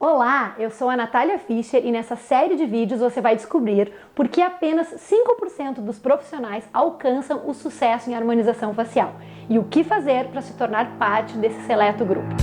Olá, eu sou a Natália Fischer e nessa série de vídeos você vai descobrir por que apenas 5% dos profissionais alcançam o sucesso em harmonização facial e o que fazer para se tornar parte desse seleto grupo.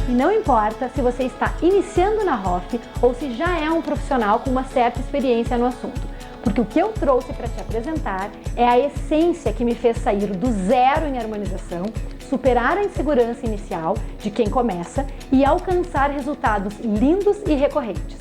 E não importa se você está iniciando na ROF ou se já é um profissional com uma certa experiência no assunto. Porque o que eu trouxe para te apresentar é a essência que me fez sair do zero em harmonização, superar a insegurança inicial de quem começa e alcançar resultados lindos e recorrentes,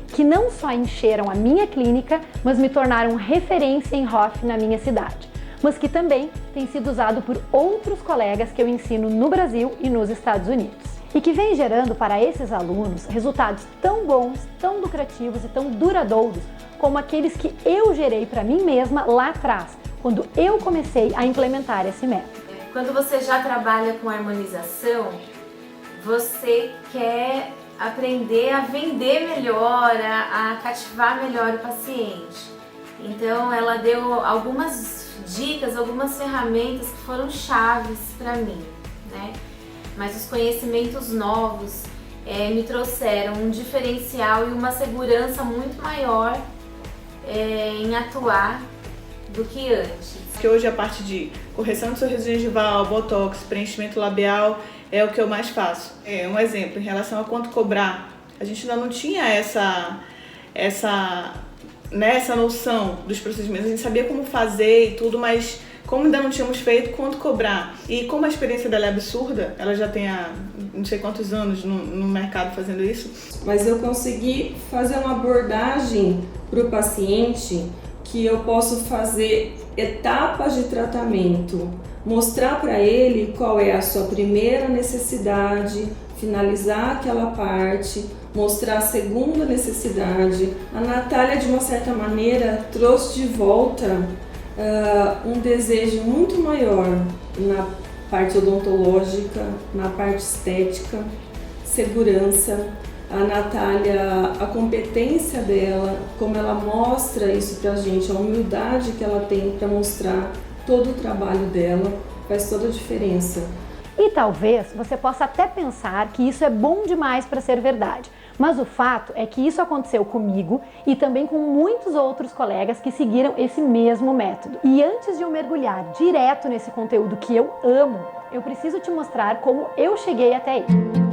que não só encheram a minha clínica, mas me tornaram referência em ROF na minha cidade, mas que também tem sido usado por outros colegas que eu ensino no Brasil e nos Estados Unidos. E que vem gerando para esses alunos resultados tão bons, tão lucrativos e tão duradouros como aqueles que eu gerei para mim mesma lá atrás, quando eu comecei a implementar esse método. Quando você já trabalha com harmonização, você quer aprender a vender melhor, a cativar melhor o paciente. Então ela deu algumas dicas, algumas ferramentas que foram chaves para mim, né? Mas os conhecimentos novos me trouxeram um diferencial e uma segurança muito maior em atuar do que antes. Que hoje a parte de correção de sorriso gengival, botox, preenchimento labial é o que eu mais faço. Um exemplo, em relação a quanto cobrar, a gente ainda não tinha essa noção dos procedimentos, a gente sabia como fazer e tudo, mas como ainda não tínhamos feito, quanto cobrar. E como a experiência dela é absurda, ela já tem há não sei quantos anos no mercado fazendo isso. Mas eu consegui fazer uma abordagem para o paciente que eu posso fazer etapas de tratamento, mostrar para ele qual é a sua primeira necessidade, finalizar aquela parte, mostrar a segunda necessidade. A Natália, de uma certa maneira, trouxe de volta um desejo muito maior na parte odontológica, na parte estética, segurança. A Natália, a competência dela, como ela mostra isso pra gente, a humildade que ela tem para mostrar todo o trabalho dela, faz toda a diferença. E talvez você possa até pensar que isso é bom demais para ser verdade, mas o fato é que isso aconteceu comigo e também com muitos outros colegas que seguiram esse mesmo método. E antes de eu mergulhar direto nesse conteúdo que eu amo, eu preciso te mostrar como eu cheguei até ele.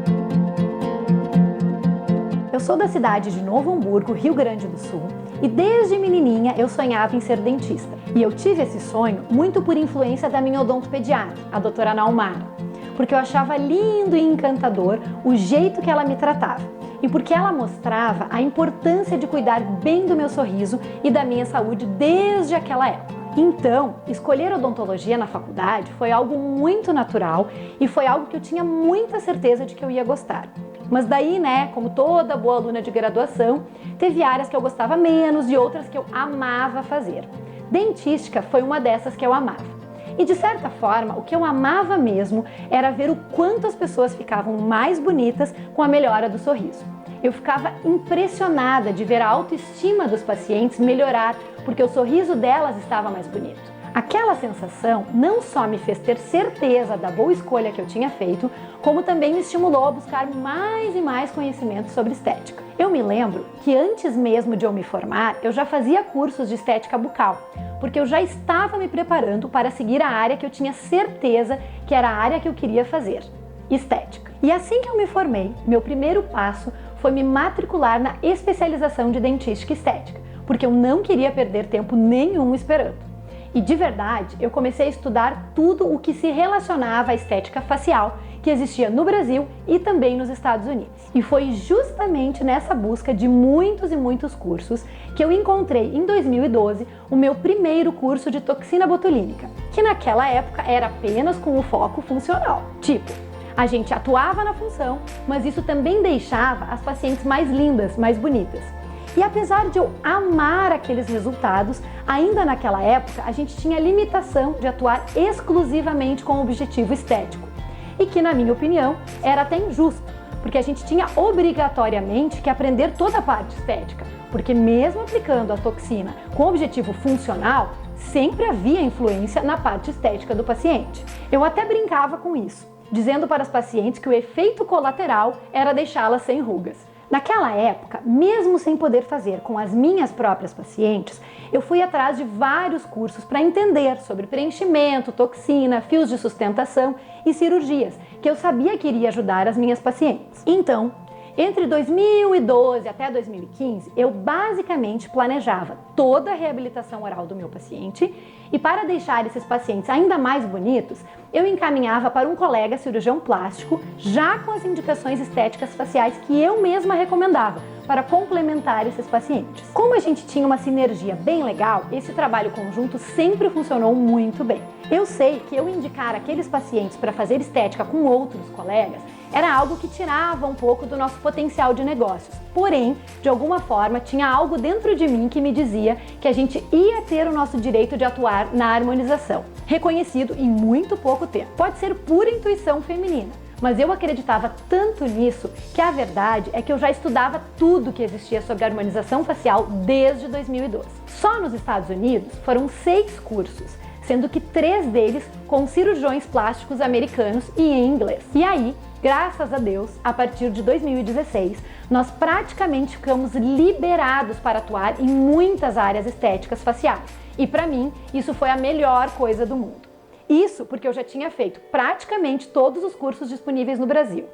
Eu sou da cidade de Novo Hamburgo, Rio Grande do Sul, e desde menininha eu sonhava em ser dentista. E eu tive esse sonho muito por influência da minha odontopediatra, a doutora Naumara, porque eu achava lindo e encantador o jeito que ela me tratava e porque ela mostrava a importância de cuidar bem do meu sorriso e da minha saúde desde aquela época. Então, escolher odontologia na faculdade foi algo muito natural e foi algo que eu tinha muita certeza de que eu ia gostar. Mas daí, né, como toda boa aluna de graduação, teve áreas que eu gostava menos e outras que eu amava fazer. Dentística foi uma dessas que eu amava. E de certa forma, o que eu amava mesmo era ver o quanto as pessoas ficavam mais bonitas com a melhora do sorriso. Eu ficava impressionada de ver a autoestima dos pacientes melhorar porque o sorriso delas estava mais bonito. Aquela sensação não só me fez ter certeza da boa escolha que eu tinha feito, como também me estimulou a buscar mais e mais conhecimento sobre estética. Eu me lembro que antes mesmo de eu me formar, eu já fazia cursos de estética bucal, porque eu já estava me preparando para seguir a área que eu tinha certeza que era a área que eu queria fazer, estética. E assim que eu me formei, meu primeiro passo foi me matricular na especialização de dentística e estética, porque eu não queria perder tempo nenhum esperando. E de verdade, eu comecei a estudar tudo o que se relacionava à estética facial que existia no Brasil e também nos Estados Unidos. E foi justamente nessa busca de muitos e muitos cursos que eu encontrei em 2012 o meu primeiro curso de toxina botulínica, que naquela época era apenas com o foco funcional. Tipo, a gente atuava na função, mas isso também deixava as pacientes mais lindas, mais bonitas. E apesar de eu amar aqueles resultados, ainda naquela época a gente tinha limitação de atuar exclusivamente com o objetivo estético. E que, na minha opinião, era até injusto, porque a gente tinha obrigatoriamente que aprender toda a parte estética, porque mesmo aplicando a toxina com objetivo funcional, sempre havia influência na parte estética do paciente. Eu até brincava com isso, dizendo para as pacientes que o efeito colateral era deixá-las sem rugas. Naquela época, mesmo sem poder fazer com as minhas próprias pacientes, eu fui atrás de vários cursos para entender sobre preenchimento, toxina, fios de sustentação e cirurgias, que eu sabia que iria ajudar as minhas pacientes. Então, entre 2012 até 2015, eu basicamente planejava toda a reabilitação oral do meu paciente e, para deixar esses pacientes ainda mais bonitos, eu encaminhava para um colega cirurgião plástico já com as indicações estéticas faciais que eu mesma recomendava para complementar esses pacientes. Como a gente tinha uma sinergia bem legal, esse trabalho conjunto sempre funcionou muito bem. Eu sei que eu indicar aqueles pacientes para fazer estética com outros colegas era algo que tirava um pouco do nosso potencial de negócios. Porém, de alguma forma, tinha algo dentro de mim que me dizia que a gente ia ter o nosso direito de atuar na harmonização, reconhecido em muito pouco tempo. Pode ser pura intuição feminina, mas eu acreditava tanto nisso que a verdade é que eu já estudava tudo que existia sobre harmonização facial desde 2012. Só nos Estados Unidos foram 6 cursos, sendo que 3 deles com cirurgiões plásticos americanos e em inglês. E aí, graças a Deus, a partir de 2016, nós praticamente ficamos liberados para atuar em muitas áreas estéticas faciais. E para mim, isso foi a melhor coisa do mundo. Isso porque eu já tinha feito praticamente todos os cursos disponíveis no Brasil,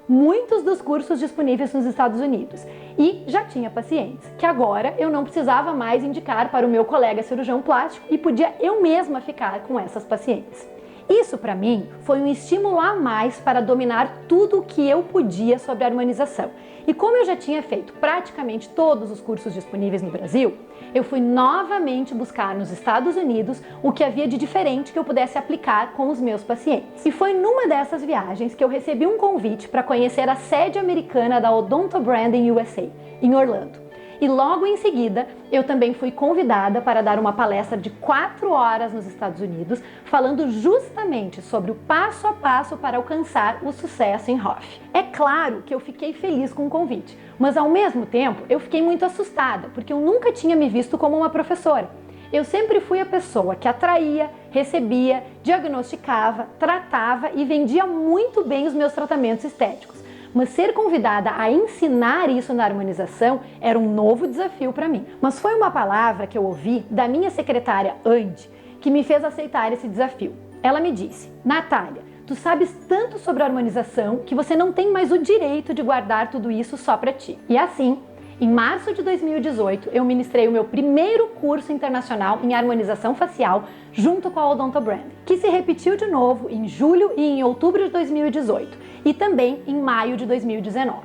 muitos dos cursos disponíveis nos Estados Unidos e já tinha pacientes que agora eu não precisava mais indicar para o meu colega cirurgião plástico e podia eu mesma ficar com essas pacientes. Isso para mim foi um estímulo a mais para dominar tudo o que eu podia sobre a harmonização. E como eu já tinha feito praticamente todos os cursos disponíveis no Brasil, eu fui novamente buscar nos Estados Unidos o que havia de diferente que eu pudesse aplicar com os meus pacientes. E foi numa dessas viagens que eu recebi um convite para conhecer a sede americana da Odonto Branding USA, em Orlando. E logo em seguida, eu também fui convidada para dar uma palestra de 4 horas nos Estados Unidos, falando justamente sobre o passo a passo para alcançar o sucesso em Hoff. É claro que eu fiquei feliz com o convite, mas ao mesmo tempo eu fiquei muito assustada, porque eu nunca tinha me visto como uma professora. Eu sempre fui a pessoa que atraía, recebia, diagnosticava, tratava e vendia muito bem os meus tratamentos estéticos. Mas ser convidada a ensinar isso na harmonização era um novo desafio para mim. Mas foi uma palavra que eu ouvi da minha secretária Andy que me fez aceitar esse desafio. Ela me disse: Natália, tu sabes tanto sobre harmonização que você não tem mais o direito de guardar tudo isso só para ti. E assim, em março de 2018, eu ministrei o meu primeiro curso internacional em harmonização facial junto com a Odonto Brand, que se repetiu de novo em julho e em outubro de 2018 e também em maio de 2019.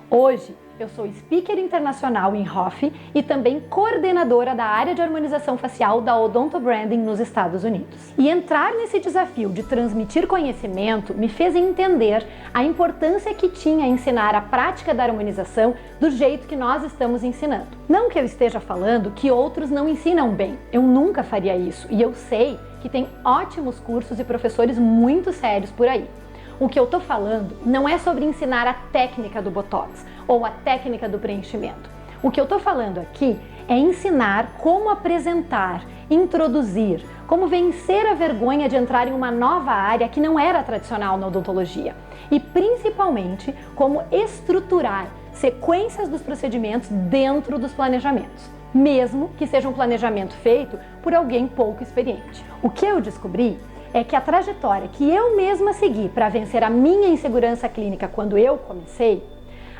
Hoje, eu sou speaker internacional em Hoff e também coordenadora da área de harmonização facial da Odonto Branding nos Estados Unidos. E entrar nesse desafio de transmitir conhecimento me fez entender a importância que tinha ensinar a prática da harmonização do jeito que nós estamos ensinando. Não que eu esteja falando que outros não ensinam bem, eu nunca faria isso e eu sei que tem ótimos cursos e professores muito sérios por aí. O que eu tô falando não é sobre ensinar a técnica do Botox ou a técnica do preenchimento. O que eu tô falando aqui é ensinar como apresentar, introduzir, como vencer a vergonha de entrar em uma nova área que não era tradicional na odontologia e principalmente como estruturar sequências dos procedimentos dentro dos planejamentos, mesmo que seja um planejamento feito por alguém pouco experiente. O que eu descobri é que a trajetória que eu mesma segui para vencer a minha insegurança clínica quando eu comecei,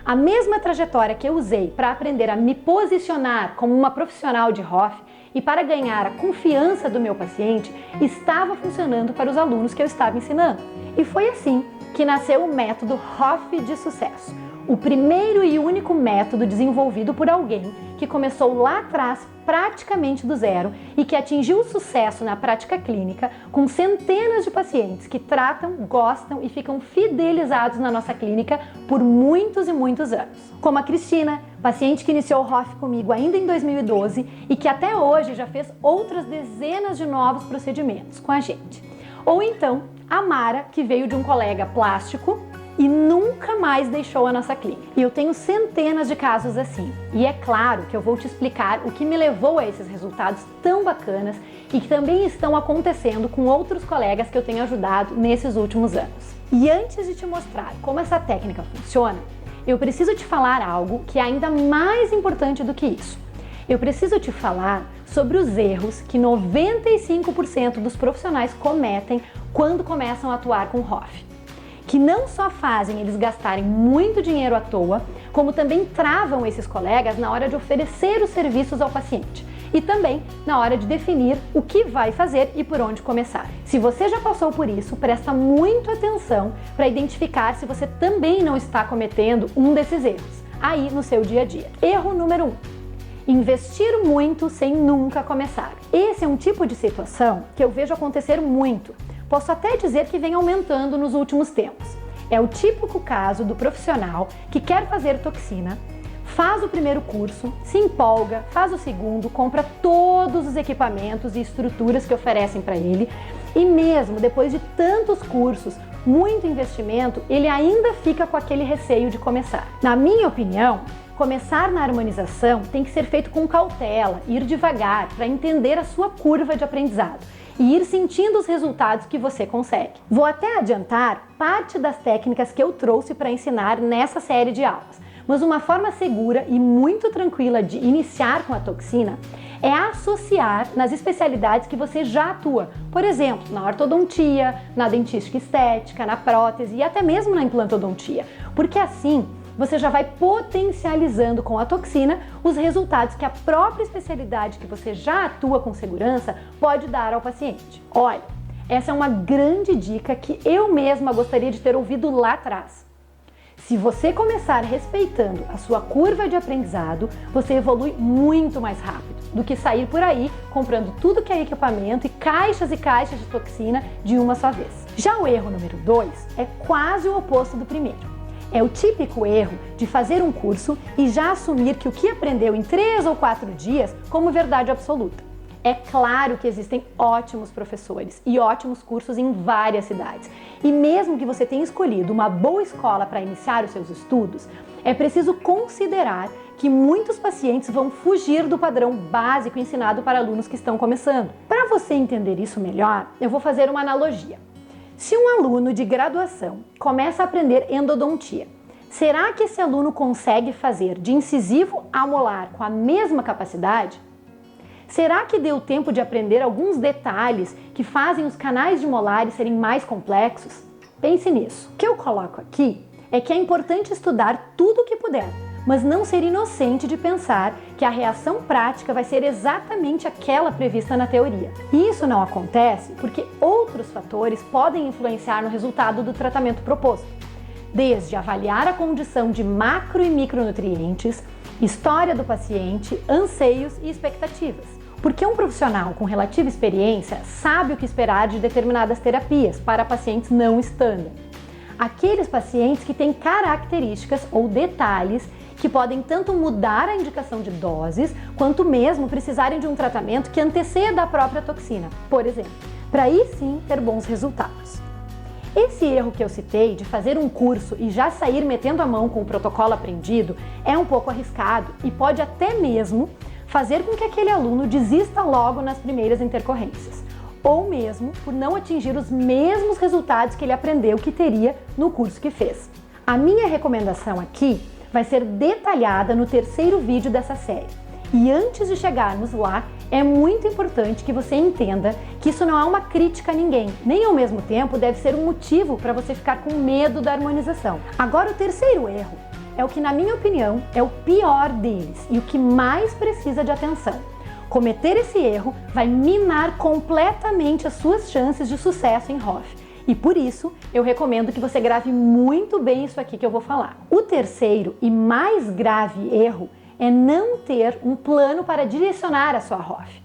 a mesma trajetória que eu usei para aprender a me posicionar como uma profissional de Hoff e para ganhar a confiança do meu paciente, estava funcionando para os alunos que eu estava ensinando. E foi assim que nasceu o método Hoff de sucesso, o primeiro e único método desenvolvido por alguém que começou lá atrás praticamente do zero e que atingiu o sucesso na prática clínica com centenas de pacientes que tratam, gostam e ficam fidelizados na nossa clínica por muitos e muitos anos. Como a Cristina, paciente que iniciou o Hoff comigo ainda em 2012 e que até hoje já fez outras dezenas de novos procedimentos com a gente. Ou então, a Mara, que veio de um colega plástico e nunca mais deixou a nossa clínica. E eu tenho centenas de casos assim. E é claro que eu vou te explicar o que me levou a esses resultados tão bacanas e que também estão acontecendo com outros colegas que eu tenho ajudado nesses últimos anos. E antes de te mostrar como essa técnica funciona, eu preciso te falar algo que é ainda mais importante do que isso. Eu preciso te falar sobre os erros que 95% dos profissionais cometem quando começam a atuar com ROF, que não só fazem eles gastarem muito dinheiro à toa, como também travam esses colegas na hora de oferecer os serviços ao paciente e também na hora de definir o que vai fazer e por onde começar. Se você já passou por isso, presta muito atenção para identificar se você também não está cometendo um desses erros aí no seu dia a dia. Erro número 1. Investir muito sem nunca começar. Esse é um tipo de situação que eu vejo acontecer muito. Posso até dizer que vem aumentando nos últimos tempos. É o típico caso do profissional que quer fazer toxina, faz o primeiro curso, se empolga, faz o segundo, compra todos os equipamentos e estruturas que oferecem para ele e mesmo depois de tantos cursos, muito investimento, ele ainda fica com aquele receio de começar. Na minha opinião, começar na harmonização tem que ser feito com cautela, ir devagar para entender a sua curva de aprendizado e ir sentindo os resultados que você consegue. Vou até adiantar parte das técnicas que eu trouxe para ensinar nessa série de aulas, mas uma forma segura e muito tranquila de iniciar com a toxina é associar nas especialidades que você já atua, por exemplo, na ortodontia, na dentística estética, na prótese e até mesmo na implantodontia, porque assim você já vai potencializando com a toxina os resultados que a própria especialidade que você já atua com segurança pode dar ao paciente. Olha, essa é uma grande dica que eu mesma gostaria de ter ouvido lá atrás. Se você começar respeitando a sua curva de aprendizado, você evolui muito mais rápido do que sair por aí comprando tudo que é equipamento e caixas de toxina de uma só vez. Já o erro número 2 é quase o oposto do primeiro. É o típico erro de fazer um curso e já assumir que o que aprendeu em 3 ou 4 dias como verdade absoluta. É claro que existem ótimos professores e ótimos cursos em várias cidades. E mesmo que você tenha escolhido uma boa escola para iniciar os seus estudos, é preciso considerar que muitos pacientes vão fugir do padrão básico ensinado para alunos que estão começando. Para você entender isso melhor, eu vou fazer uma analogia. Se um aluno de graduação começa a aprender endodontia, será que esse aluno consegue fazer de incisivo a molar com a mesma capacidade? Será que deu tempo de aprender alguns detalhes que fazem os canais de molares serem mais complexos? Pense nisso. O que eu coloco aqui é que é importante estudar tudo o que puder, mas não ser inocente de pensar que a reação prática vai ser exatamente aquela prevista na teoria. E isso não acontece porque outros fatores podem influenciar no resultado do tratamento proposto, desde avaliar a condição de macro e micronutrientes, história do paciente, anseios e expectativas. Porque um profissional com relativa experiência sabe o que esperar de determinadas terapias para pacientes não standard. Aqueles pacientes que têm características ou detalhes que podem tanto mudar a indicação de doses, quanto mesmo precisarem de um tratamento que anteceda a própria toxina, por exemplo, para aí sim ter bons resultados. Esse erro que eu citei de fazer um curso e já sair metendo a mão com o protocolo aprendido é um pouco arriscado e pode até mesmo fazer com que aquele aluno desista logo nas primeiras intercorrências, ou mesmo por não atingir os mesmos resultados que ele aprendeu que teria no curso que fez. A minha recomendação aqui vai ser detalhada no terceiro vídeo dessa série. E antes de chegarmos lá, é muito importante que você entenda que isso não é uma crítica a ninguém, nem ao mesmo tempo deve ser um motivo para você ficar com medo da harmonização. Agora, o terceiro erro é o que, na minha opinião, é o pior deles e o que mais precisa de atenção. Cometer esse erro vai minar completamente as suas chances de sucesso em ROF. E por isso, eu recomendo que você grave muito bem isso aqui que eu vou falar. O terceiro e mais grave erro é não ter um plano para direcionar a sua ROF.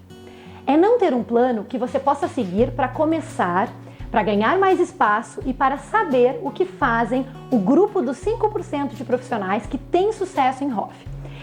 É não ter um plano que você possa seguir para começar, para ganhar mais espaço e para saber o que fazem o grupo dos 5% de profissionais que têm sucesso em ROF.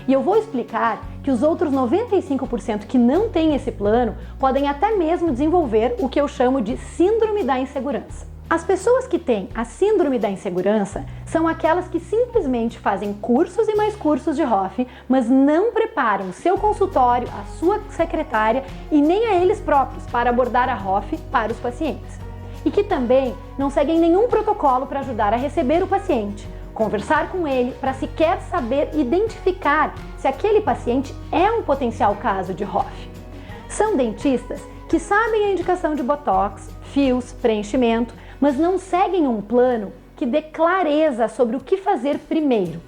E eu vou explicar que os outros 95% que não têm esse plano podem até mesmo desenvolver o que eu chamo de síndrome da insegurança. As pessoas que têm a síndrome da insegurança são aquelas que simplesmente fazem cursos e mais cursos de HOF, mas não preparam o seu consultório, a sua secretária e nem a eles próprios para abordar a HOF para os pacientes. E que também não seguem nenhum protocolo para ajudar a receber o paciente, conversar com ele para sequer saber identificar se aquele paciente é um potencial caso de HOF. São dentistas que sabem a indicação de botox, fios, preenchimento, mas não seguem um plano que dê clareza sobre o que fazer primeiro.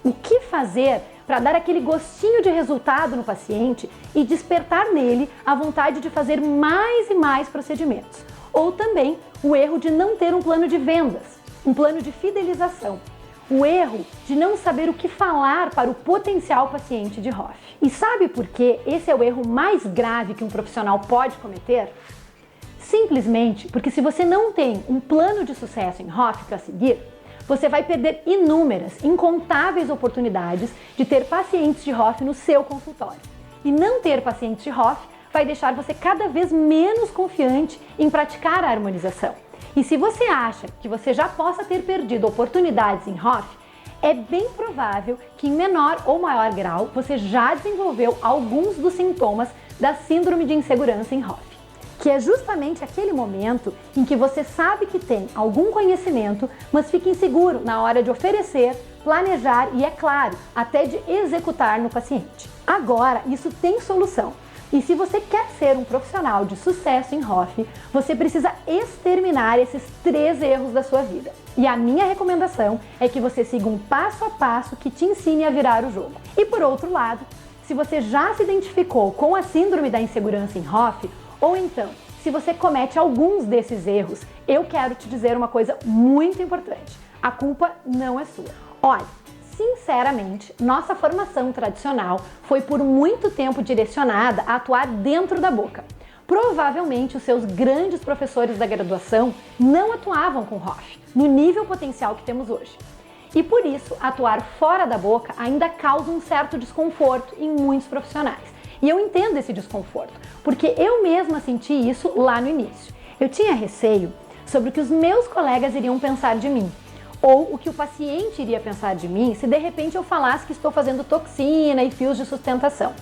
O que fazer para dar aquele gostinho de resultado no paciente e despertar nele a vontade de fazer mais e mais procedimentos. Ou também o erro de não ter um plano de vendas, um plano de fidelização. O erro de não saber o que falar para o potencial paciente de HOF. E sabe por que esse é o erro mais grave que um profissional pode cometer? Simplesmente porque se você não tem um plano de sucesso em HOF para seguir, você vai perder inúmeras, incontáveis oportunidades de ter pacientes de HOF no seu consultório. E não ter pacientes de HOF vai deixar você cada vez menos confiante em praticar a harmonização. E se você acha que você já possa ter perdido oportunidades em HOF, é bem provável que em menor ou maior grau você já desenvolveu alguns dos sintomas da síndrome de insegurança em HOF, que é justamente aquele momento em que você sabe que tem algum conhecimento, mas fica inseguro na hora de oferecer, planejar e, é claro, até de executar no paciente. Agora, isso tem solução. E se você quer ser um profissional de sucesso em HOF, você precisa exterminar esses 3 erros da sua vida. E a minha recomendação é que você siga um passo a passo que te ensine a virar o jogo. E por outro lado, se você já se identificou com a síndrome da insegurança em HOF, ou então, se você comete alguns desses erros, eu quero te dizer uma coisa muito importante. A culpa não é sua. Olha, sinceramente, nossa formação tradicional foi por muito tempo direcionada a atuar dentro da boca. Provavelmente os seus grandes professores da graduação não atuavam com HOF, no nível potencial que temos hoje. E por isso, atuar fora da boca ainda causa um certo desconforto em muitos profissionais. E eu entendo esse desconforto, porque eu mesma senti isso lá no início. Eu tinha receio sobre o que os meus colegas iriam pensar de mim, ou o que o paciente iria pensar de mim se de repente eu falasse que estou fazendo toxina e fios de sustentação.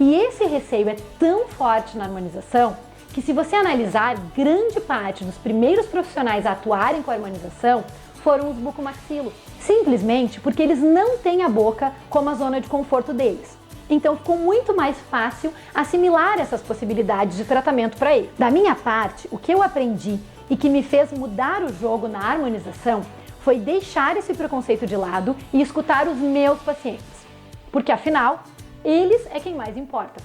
E esse receio é tão forte na harmonização que, se você analisar, grande parte dos primeiros profissionais a atuarem com a harmonização foram os bucomaxilo, simplesmente porque eles não têm a boca como a zona de conforto deles. Então ficou muito mais fácil assimilar essas possibilidades de tratamento para ele. Da minha parte, o que eu aprendi e que me fez mudar o jogo na harmonização foi deixar esse preconceito de lado e escutar os meus pacientes. Porque afinal, eles é quem mais importa.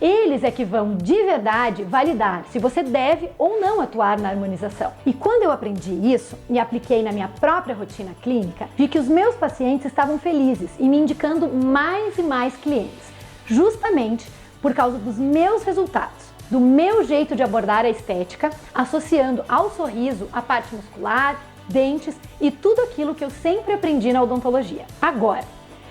Eles é que vão de verdade validar se você deve ou não atuar na harmonização. E quando eu aprendi isso e apliquei na minha própria rotina clínica, vi que os meus pacientes estavam felizes e me indicando mais e mais clientes, justamente por causa dos meus resultados, do meu jeito de abordar a estética, associando ao sorriso a parte muscular, dentes e tudo aquilo que eu sempre aprendi na odontologia. Agora,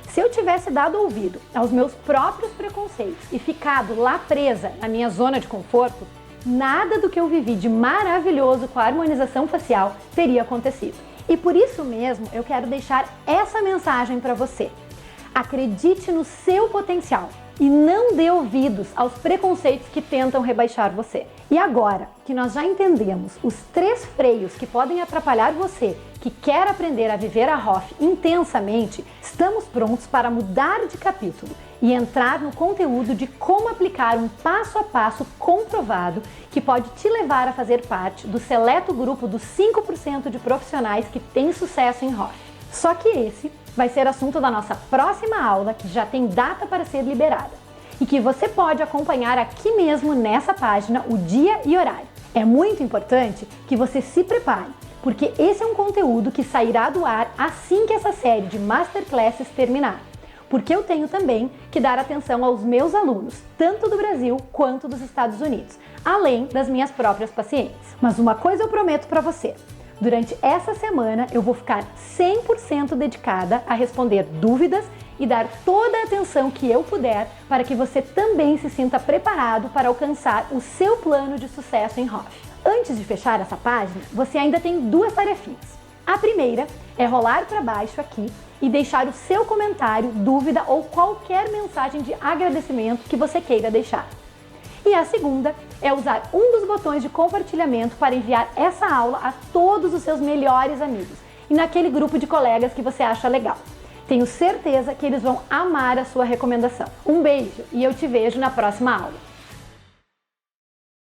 se eu tivesse dado ouvido aos meus próprios preconceitos e ficado lá presa na minha zona de conforto, nada do que eu vivi de maravilhoso com a harmonização facial teria acontecido. E por isso mesmo eu quero deixar essa mensagem para você. Acredite no seu potencial e não dê ouvidos aos preconceitos que tentam rebaixar você. E agora que nós já entendemos os 3 freios que podem atrapalhar você que quer aprender a viver a HOF intensamente, estamos prontos para mudar de capítulo e entrar no conteúdo de como aplicar um passo a passo comprovado que pode te levar a fazer parte do seleto grupo dos 5% de profissionais que têm sucesso em HOF. Só que esse vai ser assunto da nossa próxima aula, que já tem data para ser liberada e que você pode acompanhar aqui mesmo nessa página o dia e horário. É muito importante que você se prepare, porque esse é um conteúdo que sairá do ar assim que essa série de Masterclasses terminar. Porque eu tenho também que dar atenção aos meus alunos, tanto do Brasil quanto dos Estados Unidos, além das minhas próprias pacientes. Mas uma coisa eu prometo para você: durante essa semana eu vou ficar 100% dedicada a responder dúvidas e dar toda a atenção que eu puder para que você também se sinta preparado para alcançar o seu plano de sucesso em HOF. Antes de fechar essa página, você ainda tem duas tarefinhas. A primeira é rolar para baixo aqui e deixar o seu comentário, dúvida ou qualquer mensagem de agradecimento que você queira deixar. E a segunda é usar um dos botões de compartilhamento para enviar essa aula a todos os seus melhores amigos e naquele grupo de colegas que você acha legal. Tenho certeza que eles vão amar a sua recomendação. Um beijo e eu te vejo na próxima aula.